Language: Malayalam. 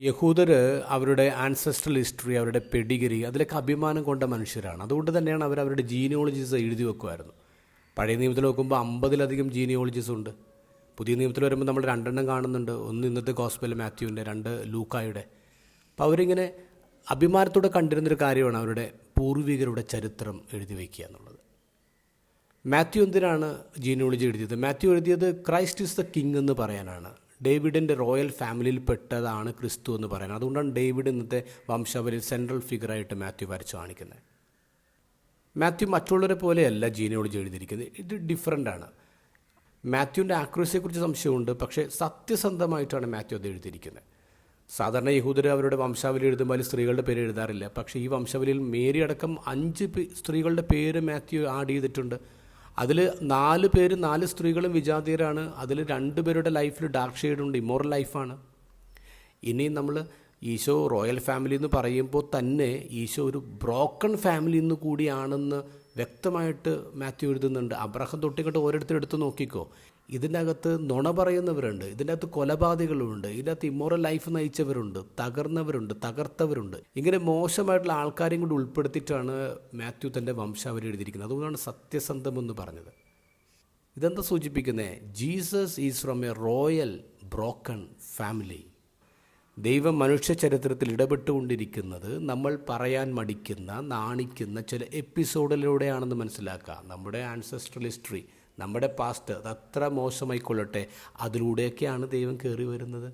യഹൂദർ അവരുടെ ആൻസെസ്ട്രൽ ഹിസ്റ്ററി, അവരുടെ പെഡിഗറി, അതിലൊക്കെ അഭിമാനം കൊണ്ട മനുഷ്യരാണ്. അതുകൊണ്ട് തന്നെയാണ് അവരുടെ ജീനിയോളജീസ് എഴുതി വെക്കുമായിരുന്നു. പഴയ നിയമത്തിൽ നോക്കുമ്പോൾ 50-ലധികം ജീനിയോളജീസ് ഉണ്ട്. പുതിയ നിയമത്തിൽ വരുമ്പോൾ നമ്മൾ 2 കാണുന്നുണ്ട്. ഒന്ന് ഇന്നത്തെ ഗോസ്പൽ മാത്യുവിൻ്റെ, 2 ലൂക്കായുടെ. അപ്പോൾ അവരിങ്ങനെ അഭിമാനത്തോടെ കണ്ടിരുന്നൊരു കാര്യമാണ് അവരുടെ പൂർവികരുടെ ചരിത്രം എഴുതി വയ്ക്കുക എന്നുള്ളത്. മാത്യു എന്തിനാണ് ജീനിയോളജി എഴുതിയത്? മാത്യു എഴുതിയത് ക്രൈസ്റ്റ് ഈസ് ദ കിങ് എന്ന് പറയാനാണ്. ഡേവിഡിൻ്റെ റോയൽ ഫാമിലിയിൽ പെട്ടതാണ് ക്രിസ്തു എന്ന് പറയുന്നത്. അതുകൊണ്ടാണ് ഡേവിഡ് ഇന്നത്തെ വംശാവലിയിൽ സെൻട്രൽ ഫിഗറായിട്ട് മാത്യു വരച്ചു കാണിക്കുന്നത്. മാത്യു മറ്റുള്ളവരെ പോലെയല്ല ജീനിയോളജി എഴുതിയിരിക്കുന്നത്. ഇത് ഡിഫറൻ്റാണ്. മാത്യുവിൻ്റെ ആക്യുറസിയെക്കുറിച്ച് സംശയമുണ്ട്, പക്ഷേ സത്യസന്ധമായിട്ടാണ് മാത്യു അത് എഴുതിയിരിക്കുന്നത്. സാധാരണ യഹൂദർ അവരുടെ വംശാവലി എഴുതുമ്പോൾ അതിൽ സ്ത്രീകളുടെ പേര് എഴുതാറില്ല. പക്ഷേ ഈ വംശാവലിയിൽ മേരി അടക്കം 5 സ്ത്രീകളുടെ പേര് മാത്യു ആഡ് ചെയ്തിട്ടുണ്ട്. അതിൽ 4 പേര് 4 സ്ത്രീകളും വിജാതീയരാണ്. അതിൽ 2 പേരുടെ ലൈഫിൽ ഡാർക്ക് ഷെയ്ഡുണ്ട്, ഇമ്മോറൽ ലൈഫാണ്. ഇനി നമ്മൾ ഈശോ റോയൽ ഫാമിലി എന്ന് പറയുമ്പോൾ തന്നെ ഈശോ ഒരു ബ്രോക്കൺ ഫാമിലി എന്ന് കൂടിയാണെന്ന് വ്യക്തമായിട്ട് മാത്യു എഴുതുന്നുണ്ട്. അബ്രഹാം തൊട്ടിങ്ങോട്ട് ഓരോരുത്തരും എടുത്ത് നോക്കിക്കോ, ഇതിൻ്റെ അകത്ത് നുണ പറയുന്നവരുണ്ട്, ഇതിൻ്റെ അകത്ത് കൊലപാതകളുണ്ട്, ഇതിൻ്റെ അകത്ത് ഇമ്മോറൽ ലൈഫ് നയിച്ചവരുണ്ട്, തകർന്നവരുണ്ട്, തകർത്തവരുണ്ട്. ഇങ്ങനെ മോശമായിട്ടുള്ള ആൾക്കാരെയും കൂടി ഉൾപ്പെടുത്തിയിട്ടാണ് മാത്യു തൻ്റെ വംശാവലി എഴുതിയിരിക്കുന്നത്. അതുകൊണ്ടാണ് സത്യസന്ധമെന്ന് പറഞ്ഞത്. ഇതെന്താ സൂചിപ്പിക്കുന്നത്? Jesus is from A royal broken family. ദൈവം മനുഷ്യ ചരിത്രത്തിൽ ഇടപെട്ടുകൊണ്ടിരിക്കുന്നത് നമ്മൾ പറയാൻ മടിക്കുന്ന, നാണിക്കുന്ന ചില എപ്പിസോഡിലൂടെയാണെന്ന് മനസ്സിലാക്കുക. നമ്മുടെ ആൻസെസ്ട്രൽ ഹിസ്റ്ററി, നമ്മുടെ പാസ്റ്റ്, അത് അത്ര മോശമായിക്കൊള്ളട്ടെ, അതിലൂടെയൊക്കെയാണ് ദൈവം കയറി വരുന്നത്.